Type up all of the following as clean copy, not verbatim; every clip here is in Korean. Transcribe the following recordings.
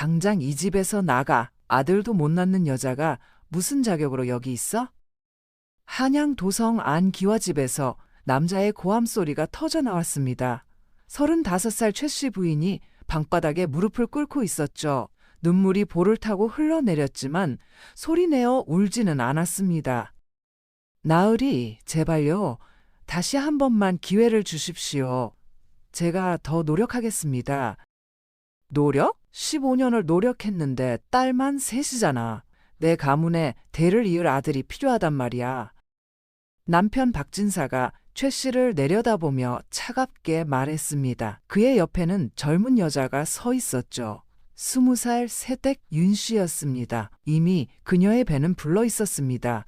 당장 이 집에서 나가. 아들도 못 낳는 여자가 무슨 자격으로 여기 있어? 한양 도성 안 기와집에서 남자의 고함 소리가 터져 나왔습니다. 35살 최 씨 부인이 방바닥에 무릎을 꿇고 있었죠. 눈물이 볼을 타고 흘러내렸지만 소리내어 울지는 않았습니다. 나으리, 제발요. 다시 한 번만 기회를 주십시오. 제가 더 노력하겠습니다. 노력? 15년을 노력했는데 딸만 셋이잖아. 내 가문에 대를 이을 아들이 필요하단 말이야. 남편 박진사가 최 씨를 내려다보며 차갑게 말했습니다. 그의 옆에는 젊은 여자가 서 있었죠. 20살 새댁 윤 씨였습니다. 이미 그녀의 배는 불러 있었습니다.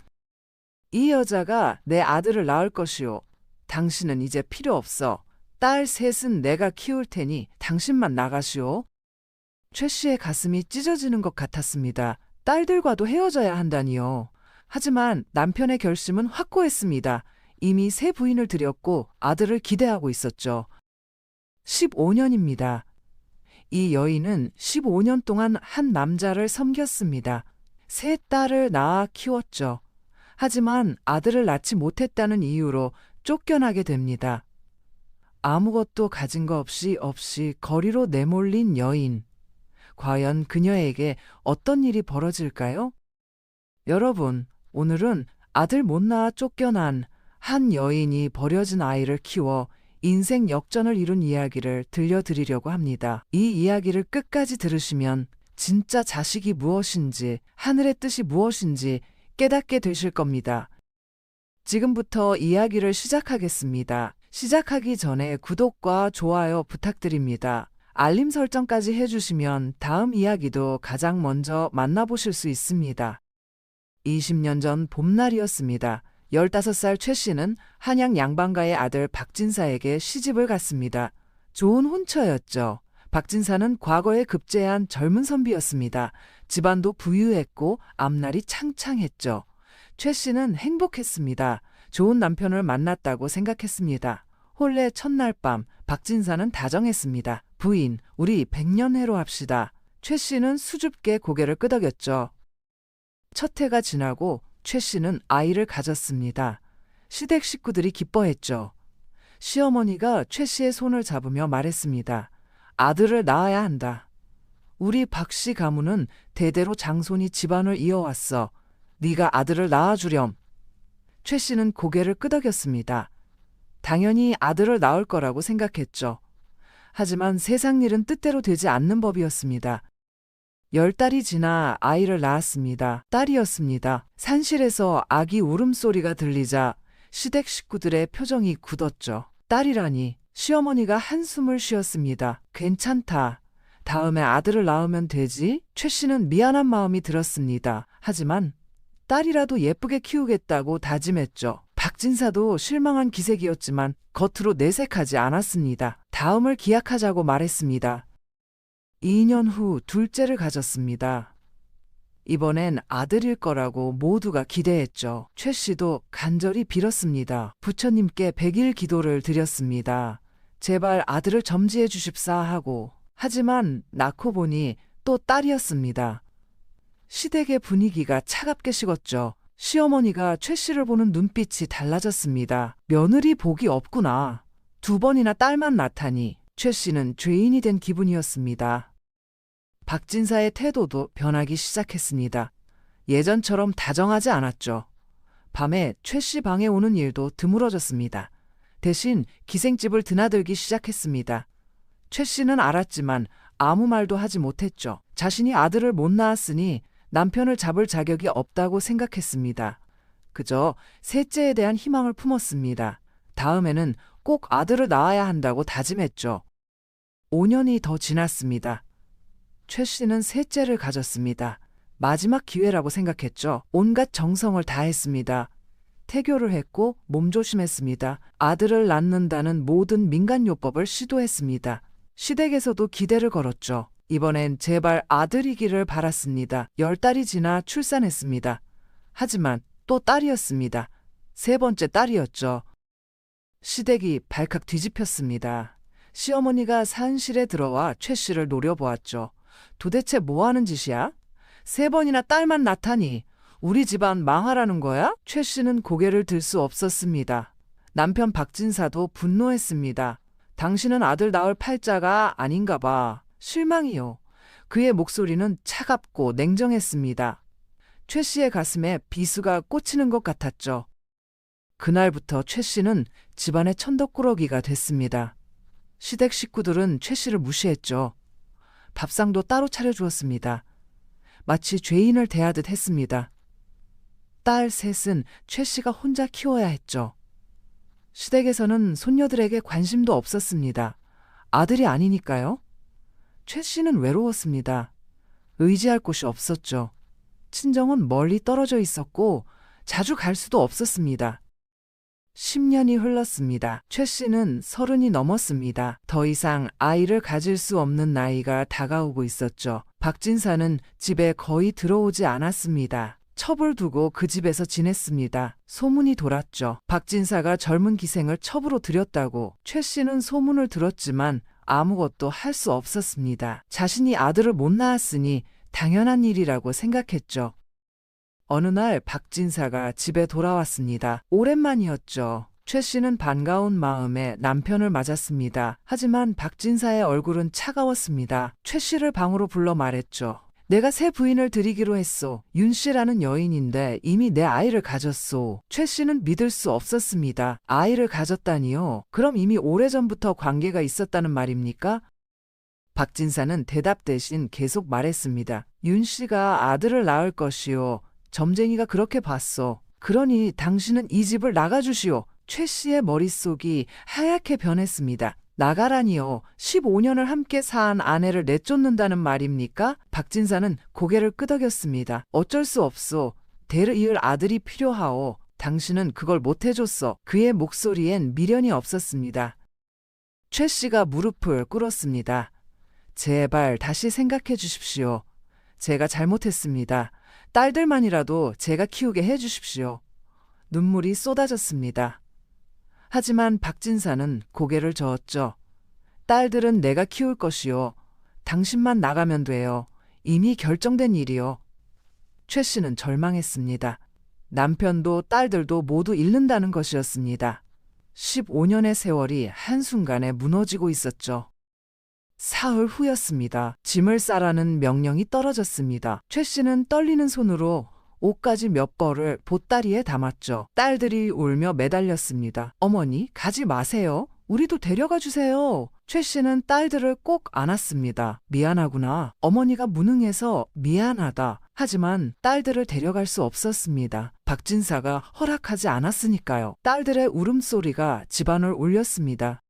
이 여자가 내 아들을 낳을 것이오. 당신은 이제 필요 없어. 딸 셋은 내가 키울 테니 당신만 나가시오. 최 씨의 가슴이 찢어지는 것 같았습니다. 딸들과도 헤어져야 한다니요. 하지만 남편의 결심은 확고했습니다. 이미 새 부인을 들였고 아들을 기대하고 있었죠. 15년입니다. 이 여인은 15년 동안 한 남자를 섬겼습니다. 세 딸을 낳아 키웠죠. 하지만 아들을 낳지 못했다는 이유로 쫓겨나게 됩니다. 아무것도 가진 거 없이 거리로 내몰린 여인. 과연 그녀에게 어떤 일이 벌어질까요? 여러분, 오늘은 아들 못 낳아 쫓겨난 한 여인이 버려진 아이를 키워 인생 역전을 이룬 이야기를 들려드리려고 합니다. 이 이야기를 끝까지 들으시면 진짜 자식이 무엇인지, 하늘의 뜻이 무엇인지 깨닫게 되실 겁니다. 지금부터 이야기를 시작하겠습니다. 시작하기 전에 구독과 좋아요 부탁드립니다. 알림 설정까지 해주시면 다음 이야기도 가장 먼저 만나보실 수 있습니다. 20년 전 봄날이었습니다. 15살 최 씨는 한양 양반가의 아들 박진사에게 시집을 갔습니다. 좋은 혼처였죠. 박진사는 과거에 급제한 젊은 선비였습니다. 집안도 부유했고 앞날이 창창했죠. 최 씨는 행복했습니다. 좋은 남편을 만났다고 생각했습니다. 혼례 첫날 밤 박진사는 다정했습니다. 부인, 우리 100년해로 합시다. 최 씨는 수줍게 고개를 끄덕였죠. 첫 해가 지나고 최 씨는 아이를 가졌습니다. 시댁 식구들이 기뻐했죠. 시어머니가 최 씨의 손을 잡으며 말했습니다. 아들을 낳아야 한다. 우리 박 씨 가문은 대대로 장손이 집안을 이어왔어. 네가 아들을 낳아주렴. 최 씨는 고개를 끄덕였습니다. 당연히 아들을 낳을 거라고 생각했죠. 하지만 세상 일은 뜻대로 되지 않는 법이었습니다. 10달이 지나 아이를 낳았습니다. 딸이었습니다. 산실에서 아기 울음소리가 들리자 시댁 식구들의 표정이 굳었죠. 딸이라니. 시어머니가 한숨을 쉬었습니다. 괜찮다. 다음에 아들을 낳으면 되지? 최 씨는 미안한 마음이 들었습니다. 하지만 딸이라도 예쁘게 키우겠다고 다짐했죠. 박진사도 실망한 기색이었지만 겉으로 내색하지 않았습니다. 다음을 기약하자고 말했습니다. 2년 후 둘째를 가졌습니다. 이번엔 아들일 거라고 모두가 기대했죠. 최 씨도 간절히 빌었습니다. 부처님께 100일 기도를 드렸습니다. 제발 아들을 점지해 주십사 하고. 하지만 낳고 보니 또 딸이었습니다. 시댁의 분위기가 차갑게 식었죠. 시어머니가 최 씨를 보는 눈빛이 달라졌습니다. 며느리 복이 없구나. 2번이나 딸만 낳다니. 최 씨는 죄인이 된 기분이었습니다. 박진사의 태도도 변하기 시작했습니다. 예전처럼 다정하지 않았죠. 밤에 최 씨 방에 오는 일도 드물어졌습니다. 대신 기생집을 드나들기 시작했습니다. 최 씨는 알았지만 아무 말도 하지 못했죠. 자신이 아들을 못 낳았으니 남편을 잡을 자격이 없다고 생각했습니다. 그저 셋째에 대한 희망을 품었습니다. 다음에는 꼭 아들을 낳아야 한다고 다짐했죠. 5년이 더 지났습니다. 최 씨는 셋째를 가졌습니다. 마지막 기회라고 생각했죠. 온갖 정성을 다했습니다. 태교를 했고 몸조심했습니다. 아들을 낳는다는 모든 민간요법을 시도했습니다. 시댁에서도 기대를 걸었죠. 이번엔 제발 아들이기를 바랐습니다. 10달이 지나 출산했습니다. 하지만 또 딸이었습니다. 3번째 딸이었죠. 시댁이 발칵 뒤집혔습니다. 시어머니가 산실에 들어와 최 씨를 노려보았죠. 도대체 뭐 하는 짓이야? 3번이나 딸만 낳다니 우리 집안 망하라는 거야? 최 씨는 고개를 들 수 없었습니다. 남편 박진사도 분노했습니다. 당신은 아들 낳을 팔자가 아닌가 봐. 실망이요. 그의 목소리는 차갑고 냉정했습니다. 최 씨의 가슴에 비수가 꽂히는 것 같았죠. 그날부터 최 씨는 집안의 천덕꾸러기가 됐습니다. 시댁 식구들은 최 씨를 무시했죠. 밥상도 따로 차려주었습니다. 마치 죄인을 대하듯 했습니다. 딸 셋은 최 씨가 혼자 키워야 했죠. 시댁에서는 손녀들에게 관심도 없었습니다. 아들이 아니니까요. 최 씨는 외로웠습니다. 의지할 곳이 없었죠. 친정은 멀리 떨어져 있었고 자주 갈 수도 없었습니다. 10년이 흘렀습니다. 최 씨는 30이 넘었습니다. 더 이상 아이를 가질 수 없는 나이가 다가오고 있었죠. 박진사는 집에 거의 들어오지 않았습니다. 첩을 두고 그 집에서 지냈습니다. 소문이 돌았죠. 박진사가 젊은 기생을 첩으로 들였다고. 최 씨는 소문을 들었지만 아무것도 할 수 없었습니다. 자신이 아들을 못 낳았으니 당연한 일이라고 생각했죠. 어느 날 박진사가 집에 돌아왔습니다. 오랜만이었죠. 최 씨는 반가운 마음에 남편을 맞았습니다. 하지만 박진사의 얼굴은 차가웠습니다. 최 씨를 방으로 불러 말했죠. 내가 새 부인을 들이기로 했소. 윤 씨라는 여인인데 이미 내 아이를 가졌소. 최 씨는 믿을 수 없었습니다. 아이를 가졌다니요? 그럼 이미 오래전부터 관계가 있었다는 말입니까? 박진사는 대답 대신 계속 말했습니다. 윤 씨가 아들을 낳을 것이요. 점쟁이가 그렇게 봤소. 그러니 당신은 이 집을 나가주시오. 최 씨의 머릿속이 하얗게 변했습니다. 나가라니요. 15년을 함께 산 아내를 내쫓는다는 말입니까? 박진사는 고개를 끄덕였습니다. 어쩔 수 없소. 대를 이을 아들이 필요하오. 당신은 그걸 못 해줬어. 그의 목소리엔 미련이 없었습니다. 최 씨가 무릎을 꿇었습니다. 제발 다시 생각해 주십시오. 제가 잘못했습니다. 딸들만이라도 제가 키우게 해 주십시오. 눈물이 쏟아졌습니다. 하지만 박진사는 고개를 저었죠. 딸들은 내가 키울 것이요. 당신만 나가면 돼요. 이미 결정된 일이요. 최 씨는 절망했습니다. 남편도 딸들도 모두 잃는다는 것이었습니다. 15년의 세월이 한순간에 무너지고 있었죠. 사흘 후였습니다. 짐을 싸라는 명령이 떨어졌습니다. 최 씨는 떨리는 손으로 옷가지 몇 벌을 보따리에 담았죠. 딸들이 울며 매달렸습니다. 어머니, 가지 마세요. 우리도 데려가 주세요. 최 씨는 딸들을 꼭 안았습니다. 미안하구나. 어머니가 무능해서 미안하다. 하지만 딸들을 데려갈 수 없었습니다. 박진사가 허락하지 않았으니까요. 딸들의 울음소리가 집안을 울렸습니다.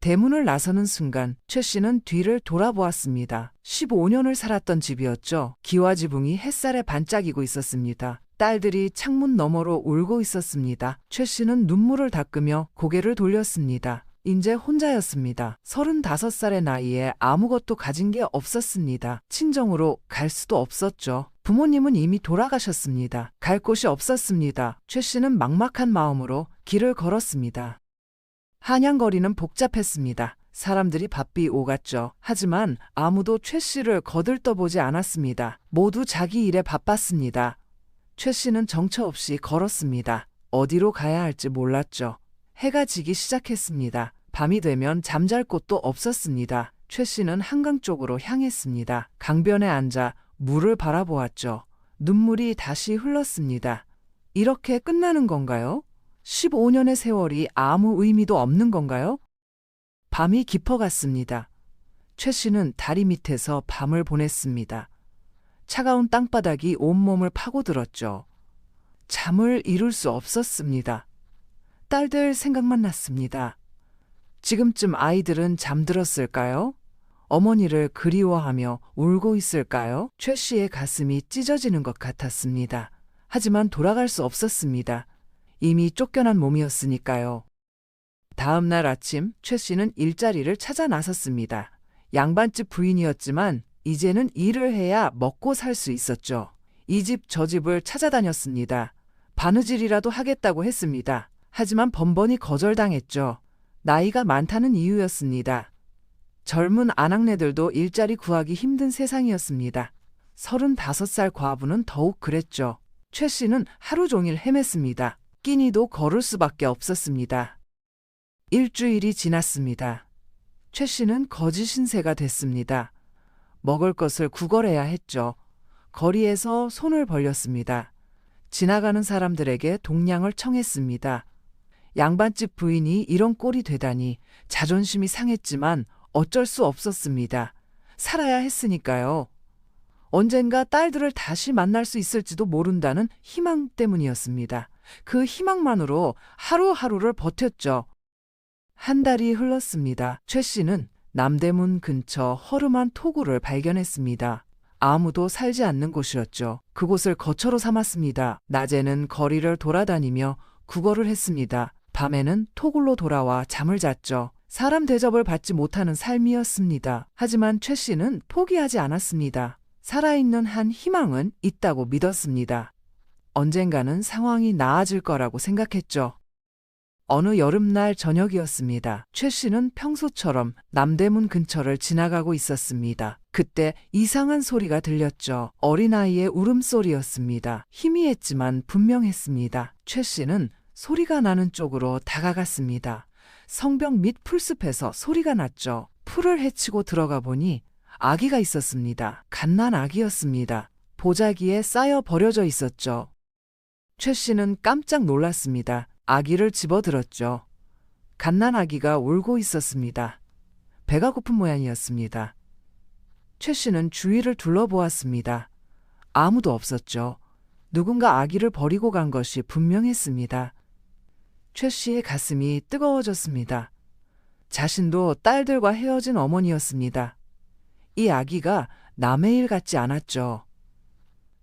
대문을 나서는 순간 최 씨는 뒤를 돌아보았습니다. 15년을 살았던 집이었죠. 기와지붕이 햇살에 반짝이고 있었습니다. 딸들이 창문 너머로 울고 있었습니다. 최 씨는 눈물을 닦으며 고개를 돌렸습니다. 이제 혼자였습니다. 35살의 나이에 아무것도 가진 게 없었습니다. 친정으로 갈 수도 없었죠. 부모님은 이미 돌아가셨습니다. 갈 곳이 없었습니다. 최 씨는 막막한 마음으로 길을 걸었습니다. 한양거리는 복잡했습니다. 사람들이 바삐 오갔죠. 하지만 아무도 최 씨를 거들떠보지 않았습니다. 모두 자기 일에 바빴습니다. 최 씨는 정처 없이 걸었습니다. 어디로 가야 할지 몰랐죠. 해가 지기 시작했습니다. 밤이 되면 잠잘 곳도 없었습니다. 최 씨는 한강 쪽으로 향했습니다. 강변에 앉아 물을 바라보았죠. 눈물이 다시 흘렀습니다. 이렇게 끝나는 건가요? 15년의 세월이 아무 의미도 없는 건가요? 밤이 깊어갔습니다. 최 씨는 다리 밑에서 밤을 보냈습니다. 차가운 땅바닥이 온몸을 파고들었죠. 잠을 이룰 수 없었습니다. 딸들 생각만 났습니다. 지금쯤 아이들은 잠들었을까요? 어머니를 그리워하며 울고 있을까요? 최 씨의 가슴이 찢어지는 것 같았습니다. 하지만 돌아갈 수 없었습니다. 이미 쫓겨난 몸이었으니까요. 다음 날 아침 최 씨는 일자리를 찾아 나섰습니다. 양반집 부인이었지만 이제는 일을 해야 먹고 살 수 있었죠. 이 집 저 집을 찾아다녔습니다. 바느질이라도 하겠다고 했습니다. 하지만 번번이 거절당했죠. 나이가 많다는 이유였습니다. 젊은 아낙네들도 일자리 구하기 힘든 세상이었습니다. 35살 과부는 더욱 그랬죠. 최 씨는 하루 종일 헤맸습니다. 끼니도 걸을 수밖에 없었습니다. 일주일이 지났습니다. 최 씨는 거지 신세가 됐습니다. 먹을 것을 구걸해야 했죠. 거리에서 손을 벌렸습니다. 지나가는 사람들에게 동량을 청했습니다. 양반집 부인이 이런 꼴이 되다니 자존심이 상했지만 어쩔 수 없었습니다. 살아야 했으니까요. 언젠가 딸들을 다시 만날 수 있을지도 모른다는 희망 때문이었습니다. 그 희망만으로 하루하루를 버텼죠. 한 달이 흘렀습니다. 최 씨는 남대문 근처 허름한 토구를 발견했습니다. 아무도 살지 않는 곳이었죠. 그곳을 거처로 삼았습니다. 낮에는 거리를 돌아다니며 구걸을 했습니다. 밤에는 토굴로 돌아와 잠을 잤죠. 사람 대접을 받지 못하는 삶이었습니다. 하지만 최 씨는 포기하지 않았습니다. 살아있는 한 희망은 있다고 믿었습니다. 언젠가는 상황이 나아질 거라고 생각했죠. 어느 여름날 저녁이었습니다. 최 씨는 평소처럼 남대문 근처를 지나가고 있었습니다. 그때 이상한 소리가 들렸죠. 어린아이의 울음소리였습니다. 희미했지만 분명했습니다. 최 씨는 소리가 나는 쪽으로 다가갔습니다. 성벽 밑 풀숲에서 소리가 났죠. 풀을 헤치고 들어가 보니 아기가 있었습니다. 갓난 아기였습니다. 보자기에 쌓여 버려져 있었죠. 최 씨는 깜짝 놀랐습니다. 아기를 집어들었죠. 갓난 아기가 울고 있었습니다. 배가 고픈 모양이었습니다. 최 씨는 주위를 둘러보았습니다. 아무도 없었죠. 누군가 아기를 버리고 간 것이 분명했습니다. 최 씨의 가슴이 뜨거워졌습니다. 자신도 딸들과 헤어진 어머니였습니다. 이 아기가 남의 일 같지 않았죠.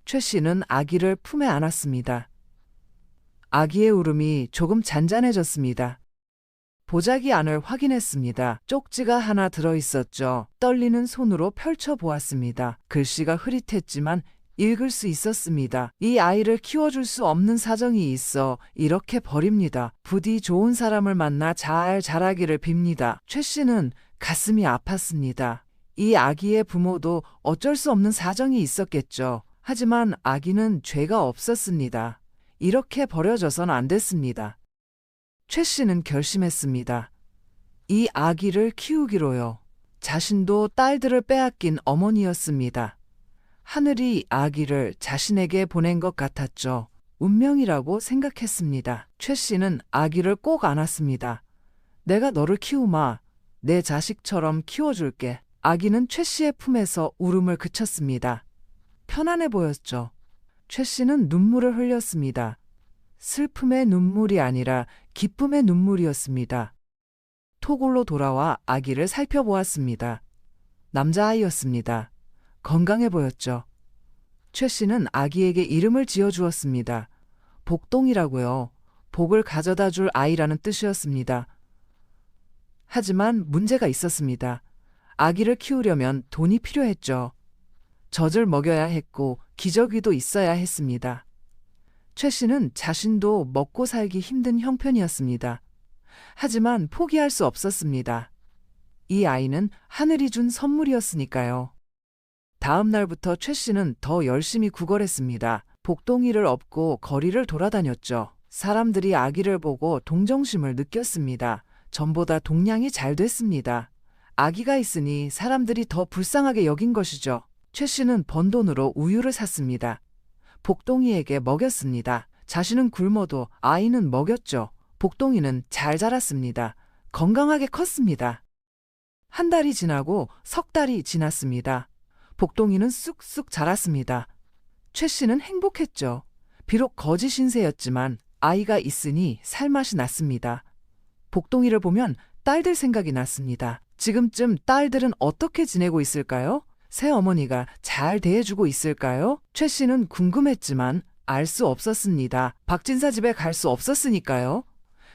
최 씨는 아기를 품에 안았습니다. 아기의 울음이 조금 잔잔해졌습니다. 보자기 안을 확인했습니다. 쪽지가 하나 들어있었죠. 떨리는 손으로 펼쳐보았습니다. 글씨가 흐릿했지만 읽을 수 있었습니다. 이 아이를 키워줄 수 없는 사정이 있어 이렇게 버립니다. 부디 좋은 사람을 만나 잘 자라기를 빕니다. 최 씨는 가슴이 아팠습니다. 이 아기의 부모도 어쩔 수 없는 사정이 있었겠죠. 하지만 아기는 죄가 없었습니다. 이렇게 버려져선 안 됐습니다. 최 씨는 결심했습니다. 이 아기를 키우기로요. 자신도 딸들을 빼앗긴 어머니였습니다. 하늘이 아기를 자신에게 보낸 것 같았죠. 운명이라고 생각했습니다. 최 씨는 아기를 꼭 안았습니다. 내가 너를 키우마. 내 자식처럼 키워줄게. 아기는 최 씨의 품에서 울음을 그쳤습니다. 편안해 보였죠. 최 씨는 눈물을 흘렸습니다. 슬픔의 눈물이 아니라 기쁨의 눈물이었습니다. 토굴로 돌아와 아기를 살펴보았습니다. 남자아이였습니다. 건강해 보였죠. 최 씨는 아기에게 이름을 지어주었습니다. 복동이라고요. 복을 가져다 줄 아이라는 뜻이었습니다. 하지만 문제가 있었습니다. 아기를 키우려면 돈이 필요했죠. 젖을 먹여야 했고 기저귀도 있어야 했습니다. 최 씨는 자신도 먹고 살기 힘든 형편이었습니다. 하지만 포기할 수 없었습니다. 이 아이는 하늘이 준 선물이었으니까요. 다음 날부터 최 씨는 더 열심히 구걸했습니다. 복동이를 업고 거리를 돌아다녔죠. 사람들이 아기를 보고 동정심을 느꼈습니다. 전보다 동량이 잘 됐습니다. 아기가 있으니 사람들이 더 불쌍하게 여긴 것이죠. 최 씨는 번 돈으로 우유를 샀습니다. 복동이에게 먹였습니다. 자신은 굶어도 아이는 먹였죠. 복동이는 잘 자랐습니다. 건강하게 컸습니다. 한 달이 지나고 석 달이 지났습니다. 복동이는 쑥쑥 자랐습니다. 최 씨는 행복했죠. 비록 거지 신세였지만 아이가 있으니 살맛이 났습니다. 복동이를 보면 딸들 생각이 났습니다. 지금쯤 딸들은 어떻게 지내고 있을까요? 새어머니가 잘 대해주고 있을까요? 최 씨는 궁금했지만 알 수 없었습니다. 박진사 집에 갈 수 없었으니까요.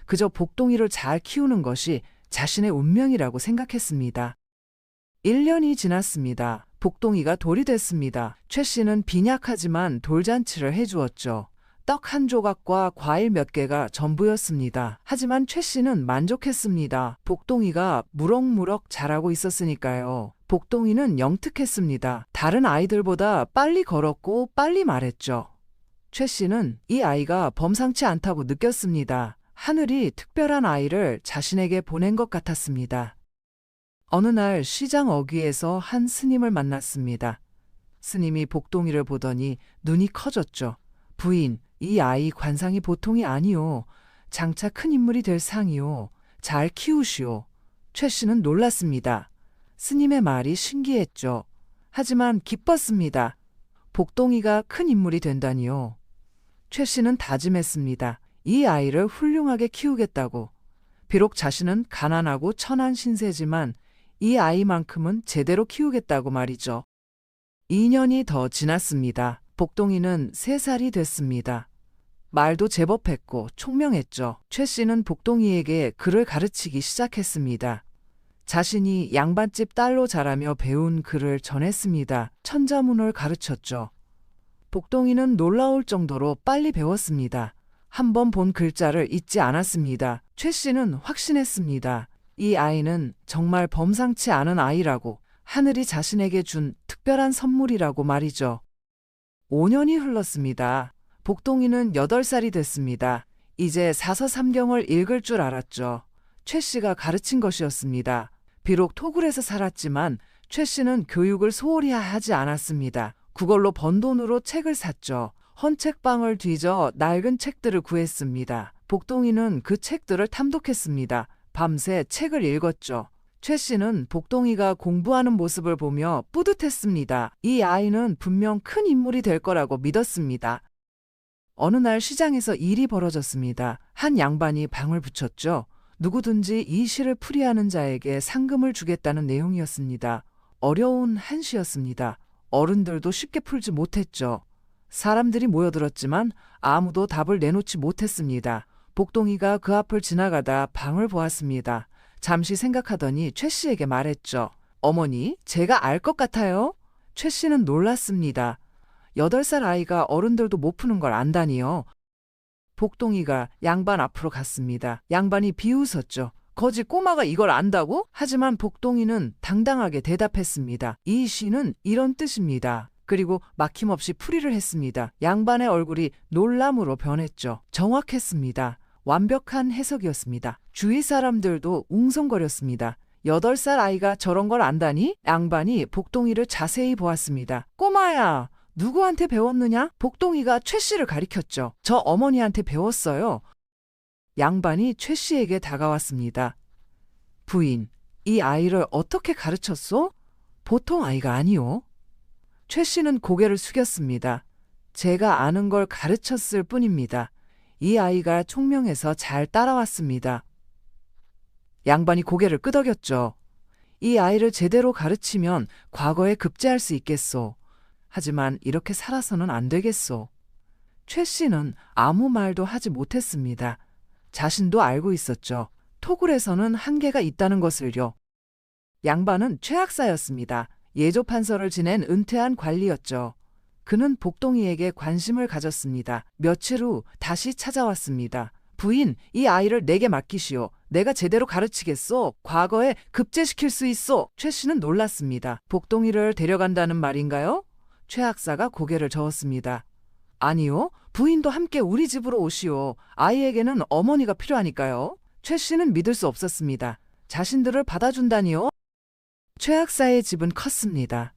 그저 복동이를 잘 키우는 것이 자신의 운명이라고 생각했습니다. 1년이 지났습니다. 복동이가 돌이 됐습니다. 최 씨는 빈약하지만 돌잔치를 해주었죠. 떡 한 조각과 과일 몇 개가 전부였습니다. 하지만 최 씨는 만족했습니다. 복동이가 무럭무럭 자라고 있었으니까요. 복동이는 영특했습니다. 다른 아이들보다 빨리 걸었고 빨리 말했죠. 최 씨는 이 아이가 범상치 않다고 느꼈습니다. 하늘이 특별한 아이를 자신에게 보낸 것 같았습니다. 어느 날 시장 어귀에서 한 스님을 만났습니다. 스님이 복동이를 보더니 눈이 커졌죠. 부인, 이 아이 관상이 보통이 아니오. 장차 큰 인물이 될 상이오. 잘 키우시오. 최 씨는 놀랐습니다. 스님의 말이 신기했죠. 하지만 기뻤습니다. 복동이가 큰 인물이 된다니요. 최 씨는 다짐했습니다. 이 아이를 훌륭하게 키우겠다고. 비록 자신은 가난하고 천한 신세지만 이 아이만큼은 제대로 키우겠다고 말이죠. 2년이 더 지났습니다. 복동이는 3살이 됐습니다. 말도 제법 했고 총명했죠. 최 씨는 복동이에게 글을 가르치기 시작했습니다. 자신이 양반집 딸로 자라며 배운 글을 전했습니다. 천자문을 가르쳤죠. 복동이는 놀라울 정도로 빨리 배웠습니다. 한 번 본 글자를 잊지 않았습니다. 최 씨는 확신했습니다. 이 아이는 정말 범상치 않은 아이라고, 하늘이 자신에게 준 특별한 선물이라고 말이죠. 5년이 흘렀습니다. 복동이는 8살이 됐습니다. 이제 사서삼경을 읽을 줄 알았죠. 최 씨가 가르친 것이었습니다. 비록 토굴에서 살았지만 최 씨는 교육을 소홀히 하지 않았습니다. 그걸로 번 돈으로 책을 샀죠. 헌책방을 뒤져 낡은 책들을 구했습니다. 복동이는 그 책들을 탐독했습니다. 밤새 책을 읽었죠. 최 씨는 복동이가 공부하는 모습을 보며 뿌듯했습니다. 이 아이는 분명 큰 인물이 될 거라고 믿었습니다. 어느 날 시장에서 일이 벌어졌습니다. 한 양반이 방을 붙였죠. 누구든지 이 시를 풀이하는 자에게 상금을 주겠다는 내용이었습니다. 어려운 한시였습니다. 어른들도 쉽게 풀지 못했죠. 사람들이 모여들었지만 아무도 답을 내놓지 못했습니다. 복동이가 그 앞을 지나가다 방을 보았습니다. 잠시 생각하더니 최 씨에게 말했죠. 어머니, 제가 알 것 같아요. 최 씨는 놀랐습니다. 8살 아이가 어른들도 못 푸는 걸 안다니요. 복동이가 양반 앞으로 갔습니다. 양반이 비웃었죠. 거지 꼬마가 이걸 안다고? 하지만 복동이는 당당하게 대답했습니다. 이 시는 이런 뜻입니다. 그리고 막힘없이 풀이를 했습니다. 양반의 얼굴이 놀람으로 변했죠. 정확했습니다. 완벽한 해석이었습니다. 주위 사람들도 웅성거렸습니다. 8살 아이가 저런 걸 안다니? 양반이 복동이를 자세히 보았습니다. 꼬마야, 누구한테 배웠느냐? 복동이가 최 씨를 가리켰죠. 저 어머니한테 배웠어요. 양반이 최 씨에게 다가왔습니다. 부인, 이 아이를 어떻게 가르쳤소? 보통 아이가 아니오. 최 씨는 고개를 숙였습니다. 제가 아는 걸 가르쳤을 뿐입니다. 이 아이가 총명해서 잘 따라왔습니다. 양반이 고개를 끄덕였죠. 이 아이를 제대로 가르치면 과거에 급제할 수 있겠소. 하지만 이렇게 살아서는 안 되겠소. 최 씨는 아무 말도 하지 못했습니다. 자신도 알고 있었죠. 토굴에서는 한계가 있다는 것을요. 양반은 최학사였습니다. 예조 판서를 지낸 은퇴한 관리였죠. 그는 복동이에게 관심을 가졌습니다. 며칠 후 다시 찾아왔습니다. 부인, 이 아이를 내게 맡기시오. 내가 제대로 가르치겠소. 과거에 급제시킬 수 있소. 최 씨는 놀랐습니다. 복동이를 데려간다는 말인가요? 최 학사가 고개를 저었습니다. 아니요. 부인도 함께 우리 집으로 오시오. 아이에게는 어머니가 필요하니까요. 최 씨는 믿을 수 없었습니다. 자신들을 받아준다니요? 최 학사의 집은 컸습니다.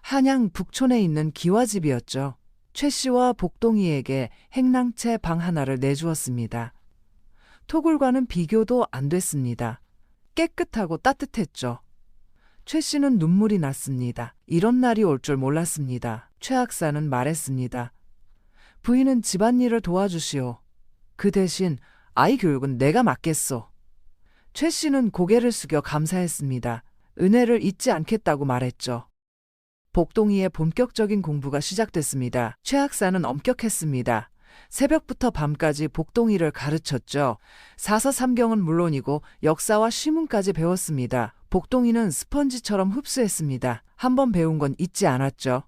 한양 북촌에 있는 기와집이었죠. 최 씨와 복동이에게 행랑채 방 하나를 내주었습니다. 토굴과는 비교도 안 됐습니다. 깨끗하고 따뜻했죠. 최 씨는 눈물이 났습니다. 이런 날이 올 줄 몰랐습니다. 최 학사는 말했습니다. 부인은 집안일을 도와주시오. 그 대신 아이 교육은 내가 맡겠소. 최 씨는 고개를 숙여 감사했습니다. 은혜를 잊지 않겠다고 말했죠. 복동이의 본격적인 공부가 시작됐습니다. 최 학사는 엄격했습니다. 새벽부터 밤까지 복동이를 가르쳤죠. 사서삼경은 물론이고 역사와 시문까지 배웠습니다. 복동이는 스펀지처럼 흡수했습니다. 한 번 배운 건 잊지 않았죠.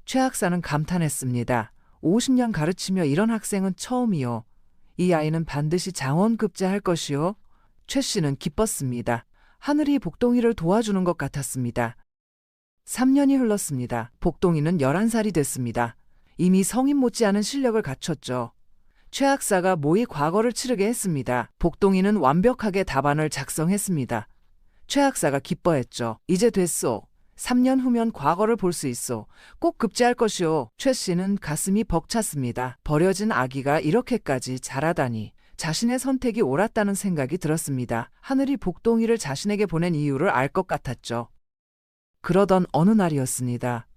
최 학사는 감탄했습니다. 50년 가르치며 이런 학생은 처음이요. 이 아이는 반드시 장원급제할 것이요. 최 씨는 기뻤습니다. 하늘이 복동이를 도와주는 것 같았습니다. 3년이 흘렀습니다. 복동이는 11살이 됐습니다. 이미 성인 못지않은 실력을 갖췄죠. 최 학사가 모의 과거를 치르게 했습니다. 복동이는 완벽하게 답안을 작성했습니다. 최 학사가 기뻐했죠. 이제 됐소. 3년 후면 과거를 볼 수 있어. 꼭 급제할 것이오. 최 씨는 가슴이 벅찼습니다. 버려진 아기가 이렇게까지 자라다니. 자신의 선택이 옳았다는 생각이 들었습니다. 하늘이 복동이를 자신에게 보낸 이유를 알 것 같았죠. 그러던 어느 날이었습니다.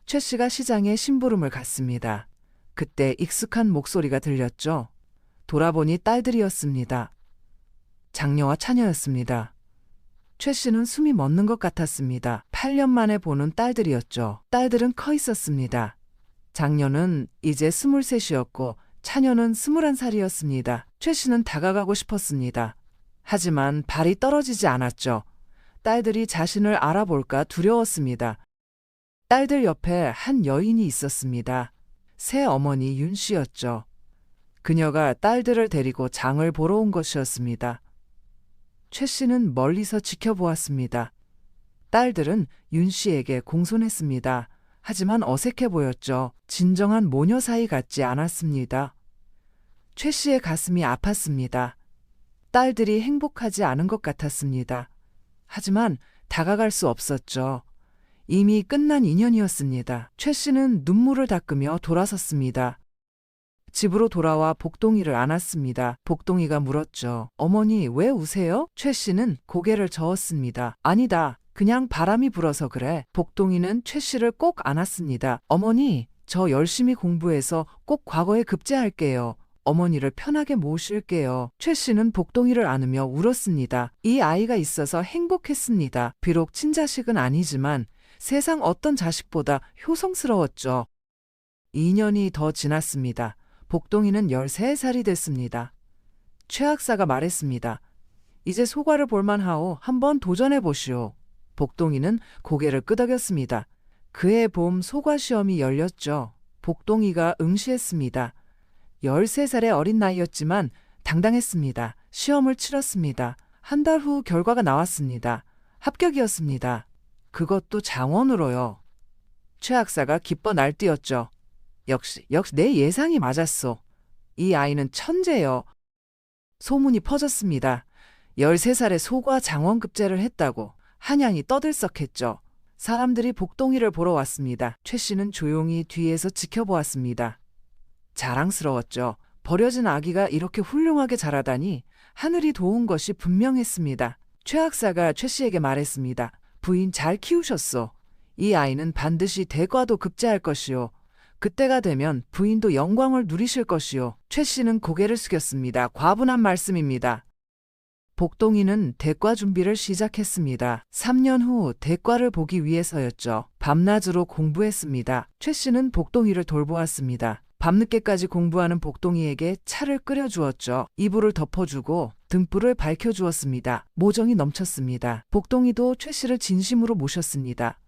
최 씨가 시장에 심부름을 갔습니다. 그때 익숙한 목소리가 들렸죠. 돌아보니 딸들이었습니다. 장녀와 차녀였습니다. 최 씨는 숨이 멎는 것 같았습니다. 8년 만에 보는 딸들이었죠. 딸들은 커 있었습니다. 장녀는 이제 23이었고 차녀는 21살이었습니다. 최 씨는 다가가고 싶었습니다. 하지만 발이 떨어지지 않았죠. 딸들이 자신을 알아볼까 두려웠습니다. 딸들 옆에 한 여인이 있었습니다. 새 어머니 윤 씨였죠. 그녀가 딸들을 데리고 장을 보러 온 것이었습니다. 최 씨는 멀리서 지켜보았습니다. 딸들은 윤 씨에게 공손했습니다. 하지만 어색해 보였죠. 진정한 모녀 사이 같지 않았습니다. 최 씨의 가슴이 아팠습니다. 딸들이 행복하지 않은 것 같았습니다. 하지만 다가갈 수 없었죠. 이미 끝난 인연이었습니다. 최 씨는 눈물을 닦으며 돌아섰습니다. 집으로 돌아와 복동이를 안았습니다. 복동이가 물었죠. 어머니, 왜 우세요? 최 씨는 고개를 저었습니다. 아니다. 그냥 바람이 불어서 그래. 복동이는 최 씨를 꼭 안았습니다. 어머니, 저 열심히 공부해서 꼭 과거에 급제할게요. 어머니를 편하게 모실게요. 최 씨는 복동이를 안으며 울었습니다. 이 아이가 있어서 행복했습니다. 비록 친자식은 아니지만 세상 어떤 자식보다 효성스러웠죠. 2년이 더 지났습니다. 복동이는 13살이 됐습니다. 최 학사가 말했습니다. 이제 소과를 볼만하오. 한번 도전해보시오. 복동이는 고개를 끄덕였습니다. 그해 봄 소과 시험이 열렸죠. 복동이가 응시했습니다. 13살의 어린 나이였지만 당당했습니다. 시험을 치렀습니다. 한 달 후 결과가 나왔습니다. 합격이었습니다. 그것도 장원으로요. 최 학사가 기뻐 날뛰었죠. 역시 내 예상이 맞았소. 이 아이는 천재요. 소문이 퍼졌습니다. 13살에 소과 장원급제를 했다고 한양이 떠들썩했죠. 사람들이 복동이를 보러 왔습니다. 최 씨는 조용히 뒤에서 지켜보았습니다. 자랑스러웠죠. 버려진 아기가 이렇게 훌륭하게 자라다니 하늘이 도운 것이 분명했습니다. 최 학사가 최 씨에게 말했습니다. 부인 잘 키우셨소. 이 아이는 반드시 대과도 급제할 것이요. 그때가 되면 부인도 영광을 누리실 것이요. 최 씨는 고개를 숙였습니다. 과분한 말씀입니다. 복동이는 대과 준비를 시작했습니다. 3년 후 대과를 보기 위해서였죠. 밤낮으로 공부했습니다. 최 씨는 복동이를 돌보았습니다. 밤늦게까지 공부하는 복동이에게 차를 끓여주었죠. 이불을 덮어주고 등불을 밝혀주었습니다. 모정이 넘쳤습니다. 복동이도 최 씨를 진심으로 모셨습니다.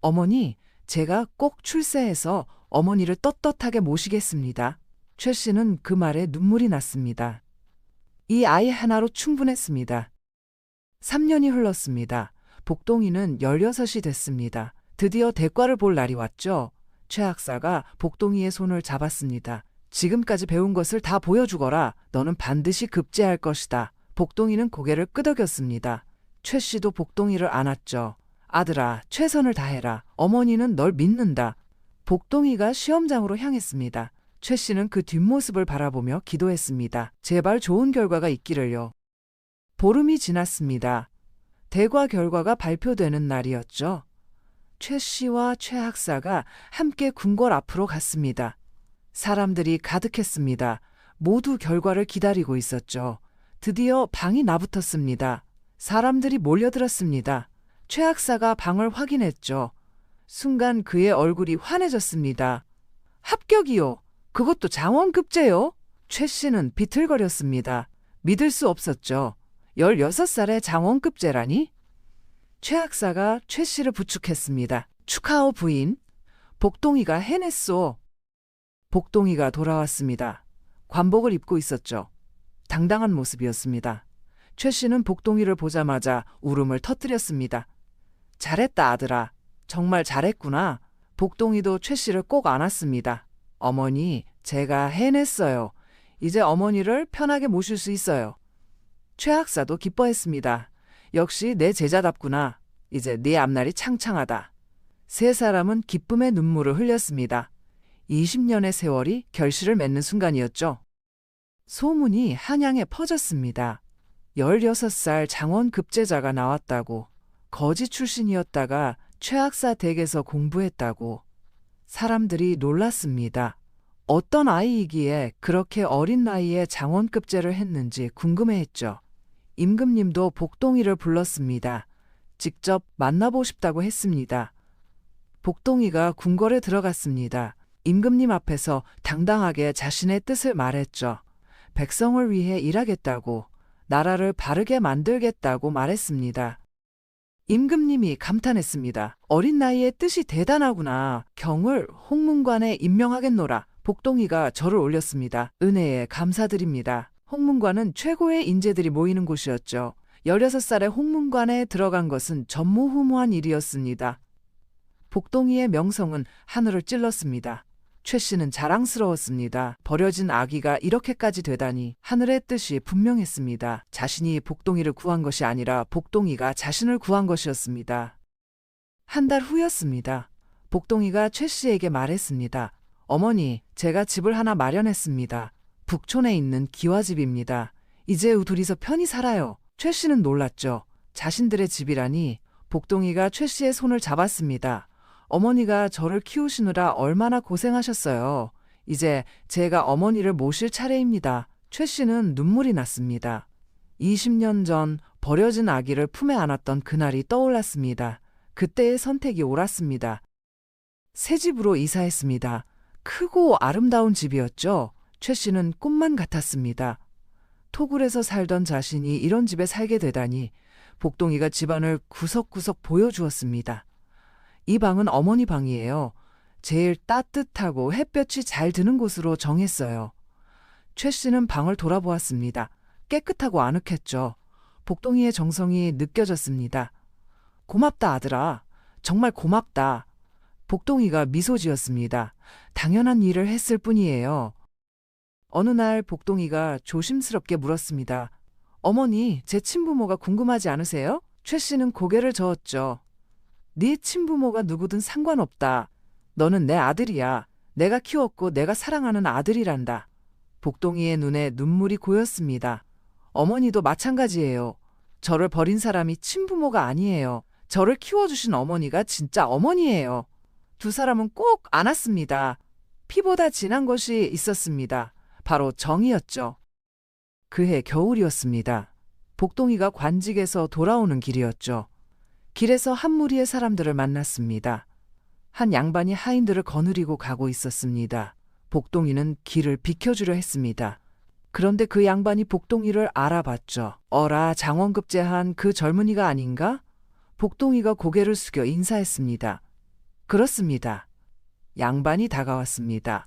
어머니, 제가 꼭 출세해서 어머니를 떳떳하게 모시겠습니다. 최 씨는 그 말에 눈물이 났습니다. 이 아이 하나로 충분했습니다. 3년이 흘렀습니다. 복동이는 16이 됐습니다. 드디어 대과를 볼 날이 왔죠. 최 학사가 복동이의 손을 잡았습니다. 지금까지 배운 것을 다 보여주거라. 너는 반드시 급제할 것이다. 복동이는 고개를 끄덕였습니다. 최 씨도 복동이를 안았죠. 아들아, 최선을 다해라. 어머니는 널 믿는다. 복동이가 시험장으로 향했습니다. 최 씨는 그 뒷모습을 바라보며 기도했습니다. 제발 좋은 결과가 있기를요. 보름이 지났습니다. 대과 결과가 발표되는 날이었죠. 최 씨와 최 학사가 함께 궁궐 앞으로 갔습니다. 사람들이 가득했습니다. 모두 결과를 기다리고 있었죠. 드디어 방이 나붙었습니다. 사람들이 몰려들었습니다. 최 학사가 방을 확인했죠. 순간 그의 얼굴이 환해졌습니다. 합격이요. 그것도 장원급제요. 최 씨는 비틀거렸습니다. 믿을 수 없었죠. 16살의 장원급제라니? 최 학사가 최 씨를 부축했습니다. 축하오 부인. 복동이가 해냈소. 복동이가 돌아왔습니다. 관복을 입고 있었죠. 당당한 모습이었습니다. 최 씨는 복동이를 보자마자 울음을 터뜨렸습니다. 잘했다, 아들아. 정말 잘했구나. 복동이도 최 씨를 꼭 안았습니다. 어머니, 제가 해냈어요. 이제 어머니를 편하게 모실 수 있어요. 최 학사도 기뻐했습니다. 역시 내 제자답구나. 이제 네 앞날이 창창하다. 세 사람은 기쁨의 눈물을 흘렸습니다. 20년의 세월이 결실을 맺는 순간이었죠. 소문이 한양에 퍼졌습니다. 16살 장원 급제자가 나왔다고, 거지 출신이었다가 최학사 댁에서 공부했다고. 사람들이 놀랐습니다. 어떤 아이이기에 그렇게 어린 나이에 장원급제를 했는지 궁금해했죠. 임금님도 복동이를 불렀습니다. 직접 만나보고 싶다고 했습니다. 복동이가 궁궐에 들어갔습니다. 임금님 앞에서 당당하게 자신의 뜻을 말했죠. 백성을 위해 일하겠다고, 나라를 바르게 만들겠다고 말했습니다. 임금님이 감탄했습니다. 어린 나이에 뜻이 대단하구나. 경을 홍문관에 임명하겠노라. 복동이가 절을 올렸습니다. 은혜에 감사드립니다. 홍문관은 최고의 인재들이 모이는 곳이었죠. 16살에 홍문관에 들어간 것은 전무후무한 일이었습니다. 복동이의 명성은 하늘을 찔렀습니다. 최 씨는 자랑스러웠습니다. 버려진 아기가 이렇게까지 되다니. 하늘의 뜻이 분명했습니다. 자신이 복동이를 구한 것이 아니라 복동이가 자신을 구한 것이었습니다. 한 달 후였습니다. 복동이가 최 씨에게 말했습니다. 어머니, 제가 집을 하나 마련했습니다. 북촌에 있는 기와집입니다. 이제 둘이서 편히 살아요. 최 씨는 놀랐죠. 자신들의 집이라니. 복동이가 최 씨의 손을 잡았습니다. 어머니가 저를 키우시느라 얼마나 고생하셨어요. 이제 제가 어머니를 모실 차례입니다. 최 씨는 눈물이 났습니다. 20년 전 버려진 아기를 품에 안았던 그날이 떠올랐습니다. 그때의 선택이 옳았습니다. 새 집으로 이사했습니다. 크고 아름다운 집이었죠. 최 씨는 꿈만 같았습니다. 토굴에서 살던 자신이 이런 집에 살게 되다니. 복동이가 집안을 구석구석 보여주었습니다. 이 방은 어머니 방이에요. 제일 따뜻하고 햇볕이 잘 드는 곳으로 정했어요. 최 씨는 방을 돌아보았습니다. 깨끗하고 아늑했죠. 복동이의 정성이 느껴졌습니다. 고맙다, 아들아. 정말 고맙다. 복동이가 미소 지었습니다. 당연한 일을 했을 뿐이에요. 어느 날 복동이가 조심스럽게 물었습니다. 어머니, 제 친부모가 궁금하지 않으세요? 최 씨는 고개를 저었죠. 네 친부모가 누구든 상관없다. 너는 내 아들이야. 내가 키웠고 내가 사랑하는 아들이란다. 복동이의 눈에 눈물이 고였습니다. 어머니도 마찬가지예요. 저를 버린 사람이 친부모가 아니에요. 저를 키워주신 어머니가 진짜 어머니예요. 두 사람은 꼭 안았습니다. 피보다 진한 것이 있었습니다. 바로 정이었죠. 그해 겨울이었습니다. 복동이가 관직에서 돌아오는 길이었죠. 길에서 한 무리의 사람들을 만났습니다. 한 양반이 하인들을 거느리고 가고 있었습니다. 복동이는 길을 비켜주려 했습니다. 그런데 그 양반이 복동이를 알아봤죠. 어라, 장원급제한 그 젊은이가 아닌가? 복동이가 고개를 숙여 인사했습니다. 그렇습니다. 양반이 다가왔습니다.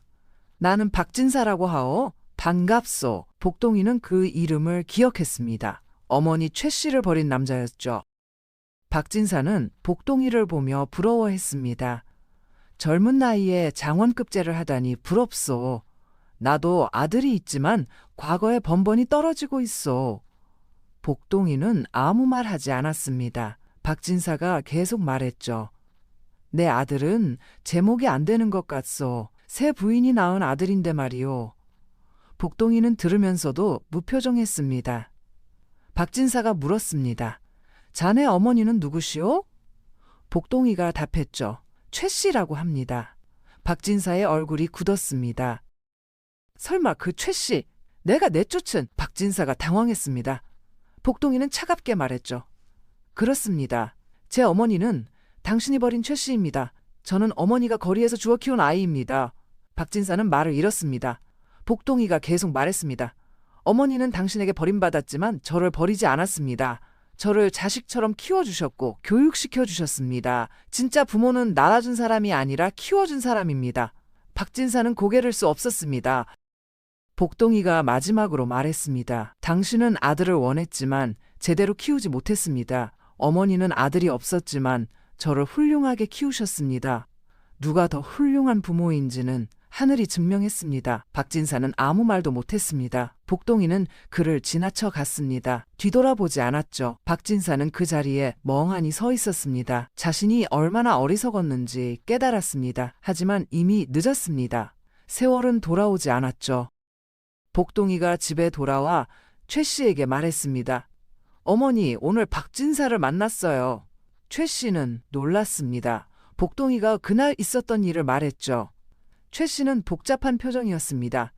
나는 박진사라고 하오. 반갑소. 복동이는 그 이름을 기억했습니다. 어머니 최 씨를 버린 남자였죠. 박진사는 복동이를 보며 부러워했습니다. 젊은 나이에 장원급제를 하다니 부럽소. 나도 아들이 있지만 과거에 번번이 떨어지고 있어. 복동이는 아무 말 하지 않았습니다. 박진사가 계속 말했죠. 내 아들은 제목이 안 되는 것 같소. 새 부인이 낳은 아들인데 말이오. 복동이는 들으면서도 무표정했습니다. 박진사가 물었습니다. 자네 어머니는 누구시오? 복동이가 답했죠. 최 씨라고 합니다. 박진사의 얼굴이 굳었습니다. 설마 그 최 씨, 내가 내쫓은. 박진사가 당황했습니다. 복동이는 차갑게 말했죠. 그렇습니다. 제 어머니는 당신이 버린 최 씨입니다. 저는 어머니가 거리에서 주워 키운 아이입니다. 박진사는 말을 잃었습니다. 복동이가 계속 말했습니다. 어머니는 당신에게 버림받았지만 저를 버리지 않았습니다. 저를 자식처럼 키워주셨고 교육시켜주셨습니다. 진짜 부모는 낳아준 사람이 아니라 키워준 사람입니다. 박진사는 고개를 수 없었습니다. 복동이가 마지막으로 말했습니다. 당신은 아들을 원했지만 제대로 키우지 못했습니다. 어머니는 아들이 없었지만 저를 훌륭하게 키우셨습니다. 누가 더 훌륭한 부모인지는 하늘이 증명했습니다. 박진사는 아무 말도 못했습니다. 복동이는 그를 지나쳐 갔습니다. 뒤돌아보지 않았죠. 박진사는 그 자리에 멍하니 서 있었습니다. 자신이 얼마나 어리석었는지 깨달았습니다. 하지만 이미 늦었습니다. 세월은 돌아오지 않았죠. 복동이가 집에 돌아와 최 씨에게 말했습니다. 어머니, 오늘 박진사를 만났어요. 최 씨는 놀랐습니다. 복동이가 그날 있었던 일을 말했죠. 최 씨는 복잡한 표정이었습니다.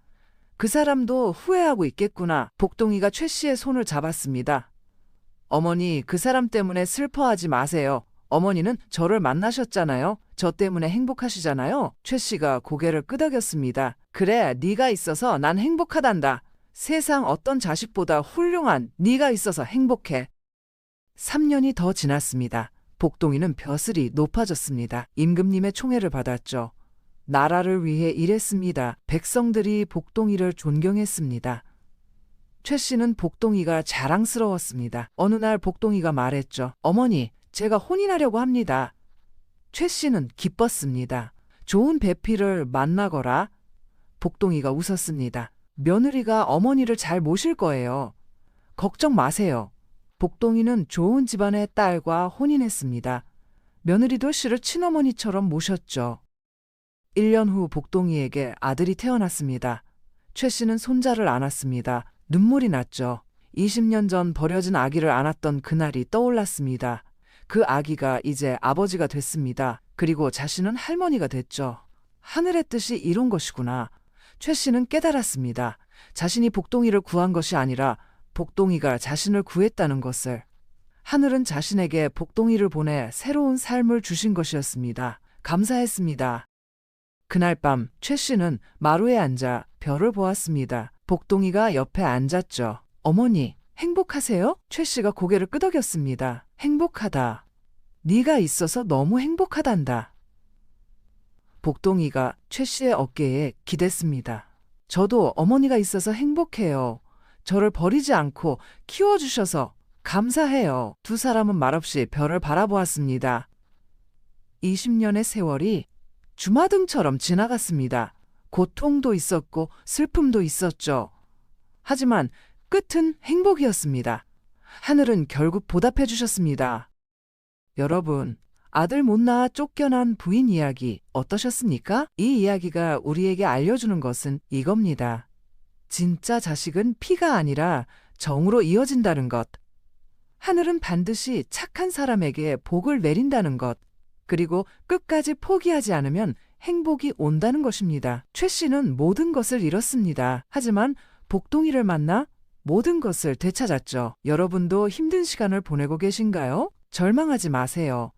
그 사람도 후회하고 있겠구나. 복동이가 최 씨의 손을 잡았습니다. 어머니, 그 사람 때문에 슬퍼하지 마세요. 어머니는 저를 만나셨잖아요. 저 때문에 행복하시잖아요. 최 씨가 고개를 끄덕였습니다. 그래, 네가 있어서 난 행복하단다. 세상 어떤 자식보다 훌륭한 네가 있어서 행복해. 3년이 더 지났습니다. 복동이는 벼슬이 높아졌습니다. 임금님의 총애를 받았죠. 나라를 위해 일했습니다. 백성들이 복동이를 존경했습니다. 최 씨는 복동이가 자랑스러웠습니다. 어느 날 복동이가 말했죠. 어머니, 제가 혼인하려고 합니다. 최 씨는 기뻤습니다. 좋은 배필을 만나거라. 복동이가 웃었습니다. 며느리가 어머니를 잘 모실 거예요. 걱정 마세요. 복동이는 좋은 집안의 딸과 혼인했습니다. 며느리도 씨를 친어머니처럼 모셨죠. 1년 후 복동이에게 아들이 태어났습니다. 최 씨는 손자를 안았습니다. 눈물이 났죠. 20년 전 버려진 아기를 안았던 그날이 떠올랐습니다. 그 아기가 이제 아버지가 됐습니다. 그리고 자신은 할머니가 됐죠. 하늘의 뜻이 이룬 것이구나. 최 씨는 깨달았습니다. 자신이 복동이를 구한 것이 아니라 복동이가 자신을 구했다는 것을. 하늘은 자신에게 복동이를 보내 새로운 삶을 주신 것이었습니다. 감사했습니다. 그날 밤 최 씨는 마루에 앉아 별을 보았습니다. 복동이가 옆에 앉았죠. 어머니, 행복하세요? 최 씨가 고개를 끄덕였습니다. 행복하다. 네가 있어서 너무 행복하단다. 복동이가 최 씨의 어깨에 기댔습니다. 저도 어머니가 있어서 행복해요. 저를 버리지 않고 키워주셔서 감사해요. 두 사람은 말없이 별을 바라보았습니다. 20년의 세월이 주마등처럼 지나갔습니다. 고통도 있었고 슬픔도 있었죠. 하지만 끝은 행복이었습니다. 하늘은 결국 보답해 주셨습니다. 여러분, 아들 못 낳아 쫓겨난 부인 이야기 어떠셨습니까? 이 이야기가 우리에게 알려주는 것은 이겁니다. 진짜 자식은 피가 아니라 정으로 이어진다는 것. 하늘은 반드시 착한 사람에게 복을 내린다는 것. 그리고 끝까지 포기하지 않으면 행복이 온다는 것입니다. 최 씨는 모든 것을 잃었습니다. 하지만 복동이를 만나 모든 것을 되찾았죠. 여러분도 힘든 시간을 보내고 계신가요? 절망하지 마세요.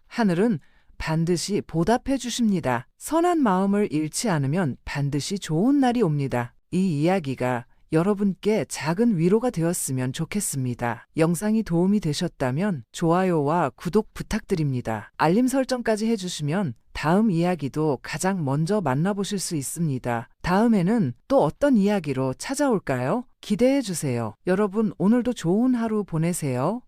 하늘은 반드시 보답해 주십니다. 선한 마음을 잃지 않으면 반드시 좋은 날이 옵니다. 이 이야기가 여러분께 작은 위로가 되었으면 좋겠습니다. 영상이 도움이 되셨다면 좋아요와 구독 부탁드립니다. 알림 설정까지 해주시면 다음 이야기도 가장 먼저 만나보실 수 있습니다. 다음에는 또 어떤 이야기로 찾아올까요? 기대해 주세요. 여러분, 오늘도 좋은 하루 보내세요.